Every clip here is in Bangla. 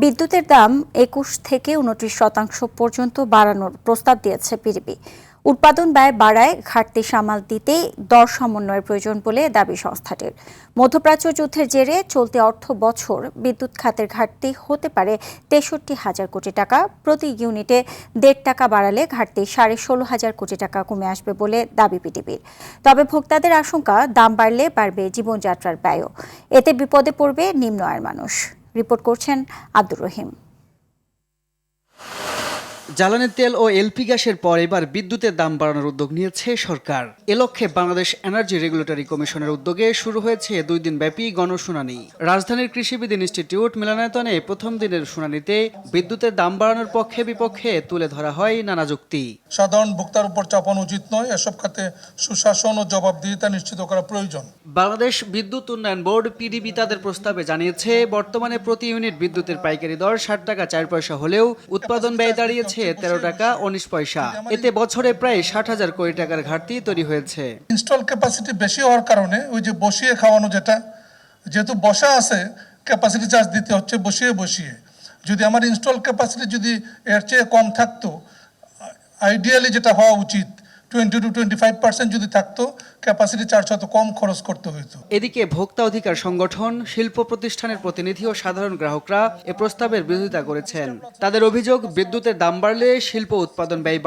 বিদ্যুতের দাম ২১ থেকে ২৯% পর্যন্ত বাড়ানোর প্রস্তাব দিয়েছে পিডিবি। উৎপাদন ব্যয় বাড়ায় ঘাটতি সামাল দিতে দর সমন্বয়ের প্রয়োজন বলে দাবি সংস্থাটির। মধ্যপ্রাচ্য যুদ্ধের জেরে চলতি অর্থ বছর বিদ্যুৎ খাতের ঘাটতি হতে পারে ৬৩,০০০ কোটি টাকা। প্রতি ইউনিটে ১.৫ টাকা বাড়ালে ঘাটতি ১৬,৫০০ কোটি টাকা কমে আসবে বলে দাবি পিডিবির। তবে ভোক্তাদের আশঙ্কা, দাম বাড়লে বাড়বে জীবনযাত্রার ব্যয়ও। এতে বিপদে পড়বে নিম্ন আয়ের মানুষ। রিপোর্ট করছেন আব্দুর রহিম। জ্বালানি তেল ও এলপি গ্যাসের পর এবার বিদ্যুতের দাম বাড়ানোর উদ্যোগ নিয়েছে সরকার। এ লক্ষ্যে বাংলাদেশ এনার্জি রেগুলেটরি কমিশনের উদ্যোগে শুরু হয়েছে ২ দিনব্যাপী গণশুনানি। রাজধানীর কৃষিবিদ ইনস্টিটিউট মিলনায়তনে প্রথম দিনের শুনানিতে বিদ্যুতের দাম বাড়ানোর পক্ষে বিপক্ষে তুলে ধরা হয় নানা যুক্তি। সাধারণ ভোক্তার উপর চাপানো উচিত নয়, এসব খাতে সুশাসন ও জবাবদিহিতা নিশ্চিত করা প্রয়োজন। বাংলাদেশ বিদ্যুৎ উন্নয়ন বোর্ড পিডিবি তাদের প্রস্তাবে জানিয়েছে, বর্তমানে প্রতি ইউনিট বিদ্যুতের পাইকারি দর ৬০ টাকা ৪ পয়সা হলেও উৎপাদন ব্যয় দাঁড়িয়েছে ১৩ টাকা ১৯ পয়সা। এতে বছরে প্রায় ৬০,০০০ কোটি টাকার ঘাটতি তৈরি হয়েছে। ইনস্টল ক্যাপাসিটি বেশি হওয়ার কারণে ওই যে বসিয়ে খাওয়ানো, যেহেতু বসা আছে ক্যাপাসিটি চার্জ দিতে হচ্ছে বসিয়ে। যদি আমার ইনস্টল ক্যাপাসিটি যদি এর চেয়ে কম থাকতো, আইডিয়ালি যেটা হওয়া উচিত 20 to 25% যদি থাকতো, ক্যাপাসিটি চার্জ হয়তো কম খরচ করতে হইতো। এদিকে ভোক্তা অধিকার সংগঠন, শিল্প প্রতিষ্ঠানের প্রতিনিধি ও সাধারণ গ্রাহকরা এ প্রস্তাবের বিরোধিতা করেছেন। তাদের অভিযোগ, বিদ্যুতের দাম বাড়লে শিল্প উৎপাদন ব্যয়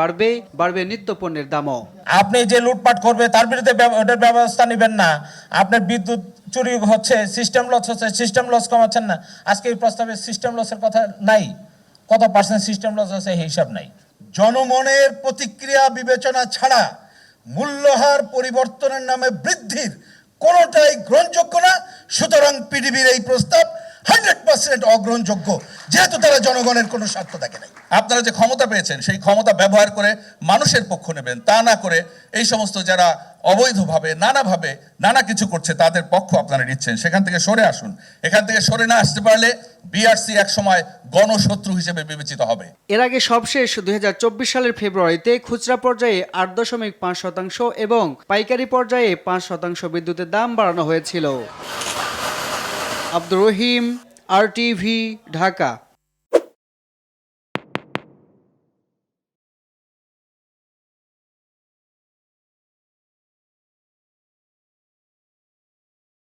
বাড়বে নিত্য পণ্যের দামও। আপনি যে লুটপাট করবে তার বিরুদ্ধে ওটার ব্যবস্থা নেবেন না। আপনার বিদ্যুৎ চুরি হচ্ছে, সিস্টেম লস হচ্ছে, সিস্টেম লস কমাচ্ছেন না। আজকে এই প্রস্তাবে সিস্টেম লসের কথা নাই, কত পার্সেন্ট সিস্টেম লস আছে এই হিসাব নাই। জনমনের প্রতিক্রিয়া বিবেচনা ছাড়া মূল্যহার পরিবর্তনের নামে বৃদ্ধির কোনোটাই গ্রহণযোগ্য না। সুতরাং পিডিবির এই প্রস্তাব 100% অগ্রহণযোগ্য, যেহেতু তারা জনগণের কোনো স্বার্থ দেখে নাই। আপনারা যে ক্ষমতা পেয়েছেন সেই ক্ষমতা ব্যবহার করে মানুষের পক্ষ নেবেন, তা না করে এই সমস্ত যারা অবৈধভাবে নানাভাবে নানা কিছু করছে তাদের পক্ষ আপনারা নিচ্ছেন। সেখান থেকে সরে আসুন। এখান থেকে সরে না আসতে পারলে বিআরসি একসময় গণশত্রু হিসেবে বিবেচিত হবে। এর আগে সবশেষ ২০২৪ সালের ফেব্রুয়ারিতে খুচরা পর্যায়ে ৮.৫% এবং পাইকারি পর্যায়ে ৫% বিদ্যুতের দাম বাড়ানো হয়েছিল। আব্দুর রহিম, RTV, ঢাকা।